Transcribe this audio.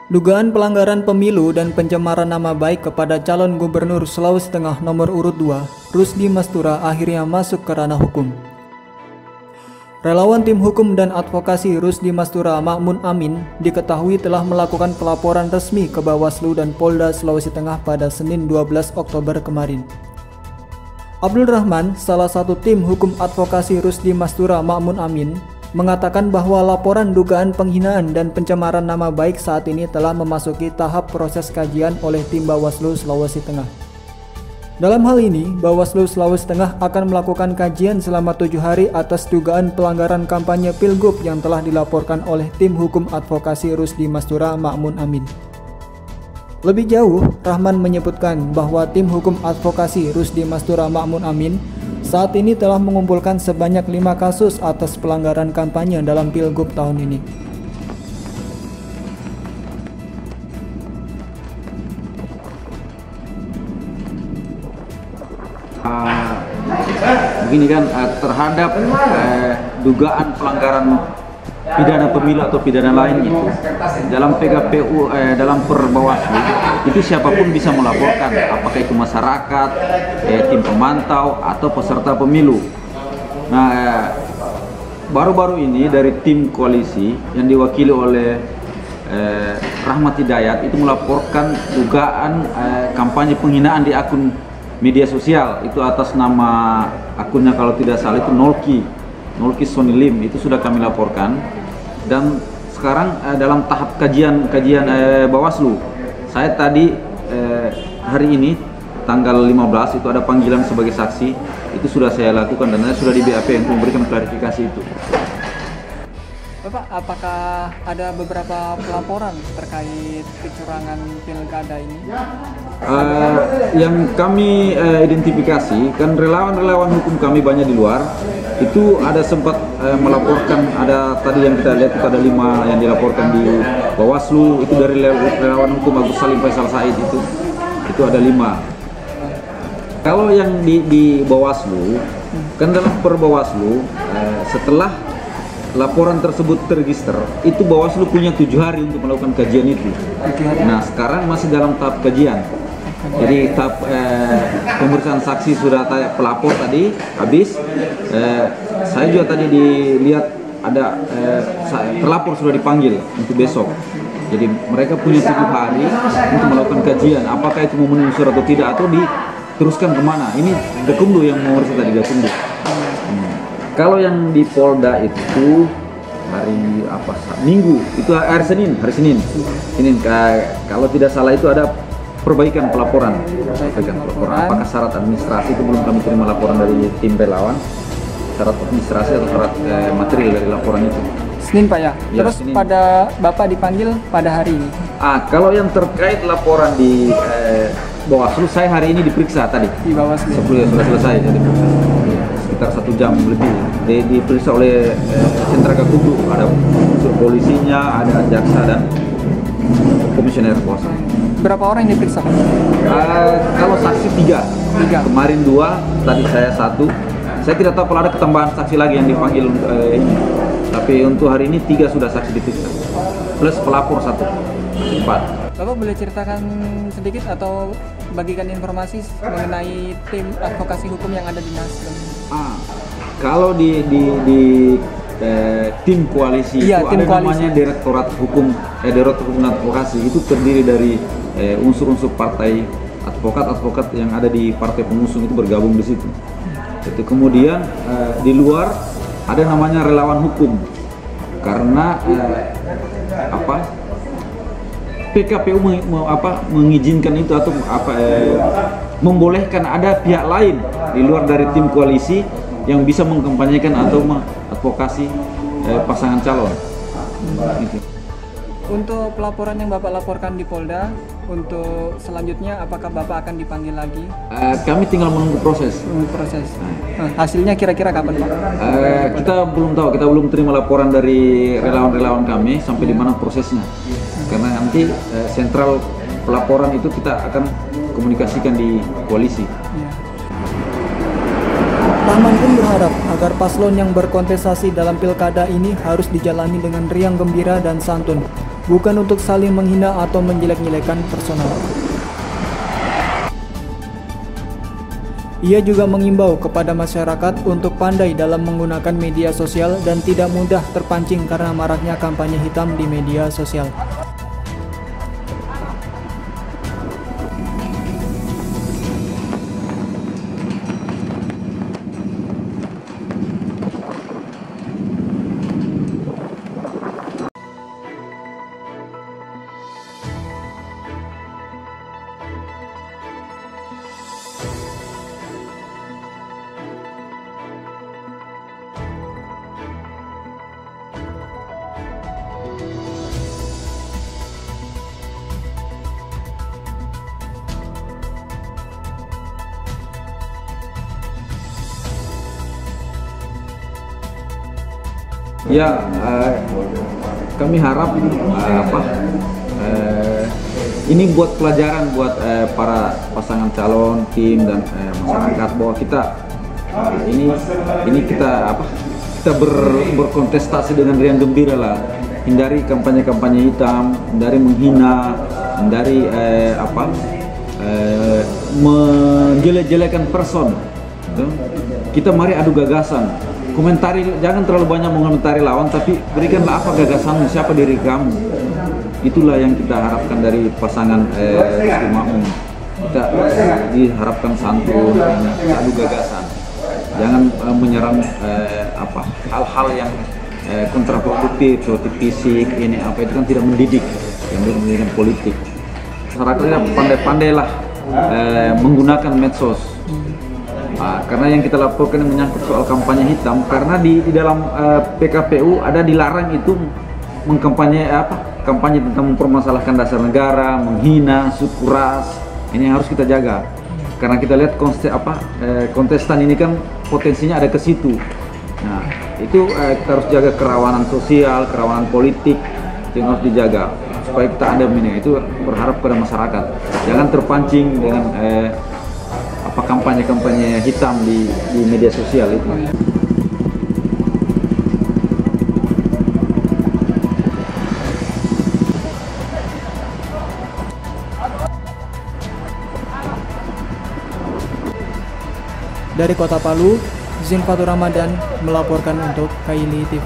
Dugaan pelanggaran pemilu dan pencemaran nama baik kepada calon gubernur Sulawesi Tengah nomor urut 2, Rusdi Mastura akhirnya masuk ke ranah hukum. Relawan tim hukum dan advokasi Rusdi Mastura Ma'mun Amin diketahui telah melakukan pelaporan resmi ke Bawaslu dan Polda Sulawesi Tengah pada Senin 12 Oktober kemarin. Abdul Rahman, salah satu tim hukum advokasi Rusdi Mastura Ma'mun Amin, mengatakan bahwa laporan dugaan penghinaan dan pencemaran nama baik saat ini telah memasuki tahap proses kajian oleh tim Bawaslu Sulawesi Tengah. Dalam hal ini, Bawaslu Sulawesi Tengah akan melakukan kajian selama 7 hari atas dugaan pelanggaran kampanye Pilgub yang telah dilaporkan oleh tim hukum advokasi Rusdi Mastura Ma'mun Amin. Lebih jauh, Rahman menyebutkan bahwa tim hukum advokasi Rusdi Mastura Ma'mun Amin saat ini telah mengumpulkan sebanyak 5 kasus atas pelanggaran kampanye dalam Pilgub tahun ini. Begini kan, terhadap dugaan pelanggaran pidana pemilu atau pidana lain itu dalam PKPU, dalam Perbawaslu itu siapapun bisa melaporkan, apakah itu masyarakat, tim pemantau atau peserta pemilu. Nah, baru-baru ini dari tim koalisi yang diwakili oleh Rahmat Hidayat itu melaporkan dugaan kampanye penghinaan di akun media sosial itu atas nama akunnya kalau tidak salah itu Nolki Sonilim, itu sudah kami laporkan dan sekarang dalam tahap kajian Bawaslu. Saya tadi hari ini tanggal 15 itu ada panggilan sebagai saksi, itu sudah saya lakukan dan sudah di BAP untuk memberikan klarifikasi itu. Bapak, apakah ada beberapa pelaporan terkait kecurangan pilkada ini? Yang kami identifikasi kan relawan-relawan hukum kami banyak di luar itu ada sempat melaporkan, ada tadi yang kita lihat itu ada 5 yang dilaporkan di Bawaslu, itu dari relawan hukum Agus Salim Faisal Said itu ada 5. Kalau yang di Bawaslu kan dalam Perbawaslu setelah laporan tersebut terregister, itu Bawaslu punya 7 hari untuk melakukan kajian itu. Nah, sekarang masih dalam tahap kajian. Jadi tahap pemeriksaan saksi sudah pelapor tadi habis. Saya juga tadi dilihat ada terlapor sudah dipanggil untuk besok. Jadi mereka punya 7 hari untuk melakukan kajian. Apakah itu memenuhi unsur atau tidak, atau diteruskan kemana? Ini Gakumdu yang memeriksa tadi, Gakumdu. Kalau yang di Polda itu hari apa? Minggu itu hari Senin. Kalau tidak salah itu ada perbaikan pelaporan. Apakah syarat administrasi itu belum kami terima laporan dari tim relawan. Syarat administrasi atau syarat material dari laporan itu. Senin Pak ya? Terus Senin. Pada Bapak dipanggil pada hari ini? Kalau yang terkait laporan di Bawaslu, saya hari ini diperiksa tadi. Di Bawaslu. Sudah selesai. Jadi sekitar 1 jam lebih diperiksa oleh sentra Gakumdu, ada unsur polisinya, ada jaksa dan komisioner kuasa. Berapa orang yang diperiksa? Kalau saksi 3. Kemarin 2, tadi saya 1. Saya tidak tahu kalau ada ketambahan saksi lagi yang dipanggil ini. Tapi untuk hari ini 3 sudah saksi diperiksa, plus pelapor 1, 4. Bapak boleh ceritakan sedikit atau bagikan informasi mengenai tim advokasi hukum yang ada di Nasdem? Kalau di tim koalisi itu ada namanya Direktorat Hukum dan Advokasi, itu terdiri dari unsur-unsur partai advokat yang ada di partai pengusung itu bergabung di situ. Itu kemudian di luar ada namanya relawan hukum karena PKPU mengizinkan itu atau membolehkan ada pihak lain di luar dari tim koalisi yang bisa mengkampanyekan atau mengadvokasi pasangan calon. Gitu. Untuk pelaporan yang Bapak laporkan di Polda, untuk selanjutnya apakah Bapak akan dipanggil lagi? Kami tinggal menunggu proses. Hasilnya kira-kira kapan Pak? Kita belum tahu, kita belum terima laporan dari relawan-relawan kami sampai di mana prosesnya. Karena nanti sentral pelaporan itu kita akan komunikasikan di koalisi. Rahman pun berharap agar paslon yang berkontestasi dalam pilkada ini harus dijalani dengan riang gembira dan santun, bukan untuk saling menghina atau menjelek-jelekan personal. Ia juga mengimbau kepada masyarakat untuk pandai dalam menggunakan media sosial dan tidak mudah terpancing karena maraknya kampanye hitam di media sosial. Ya, kami harap ini buat pelajaran buat para pasangan calon, tim dan masyarakat bahwa kita ini kita berkontestasi dengan riang gembira lah, hindari kampanye-kampanye hitam, hindari menghina, hindari menjelek-jelekan person. Kita mari adu gagasan. Komentari, jangan terlalu banyak mengomentari lawan, tapi berikanlah apa gagasanmu, siapa diri kamu. Itulah yang kita harapkan dari pasangan Rizky Makmun. Kita diharapkan santun, adu gagasan. Jangan menyerang hal-hal yang kontraproduktif seperti fisik, ini apa itu kan tidak mendidik, yang mendidik politik. Masyarakatnya pandai-pandailah menggunakan medsos. Karena yang kita laporkan yang menyangkut soal kampanye hitam, karena di dalam PKPU ada dilarang itu kampanye tentang mempermasalahkan dasar negara, menghina, suku ras. Ini yang harus kita jaga. Karena kita lihat kontestan ini kan potensinya ada ke situ. Nah, itu kita harus jaga kerawanan sosial, kerawanan politik, itu yang harus dijaga supaya kita ada itu berharap pada masyarakat. Jangan terpancing dengan kampanye-kampanye hitam di media sosial itu. Dari Kota Palu, Zin Fatur Ramadan melaporkan untuk Kaili TV.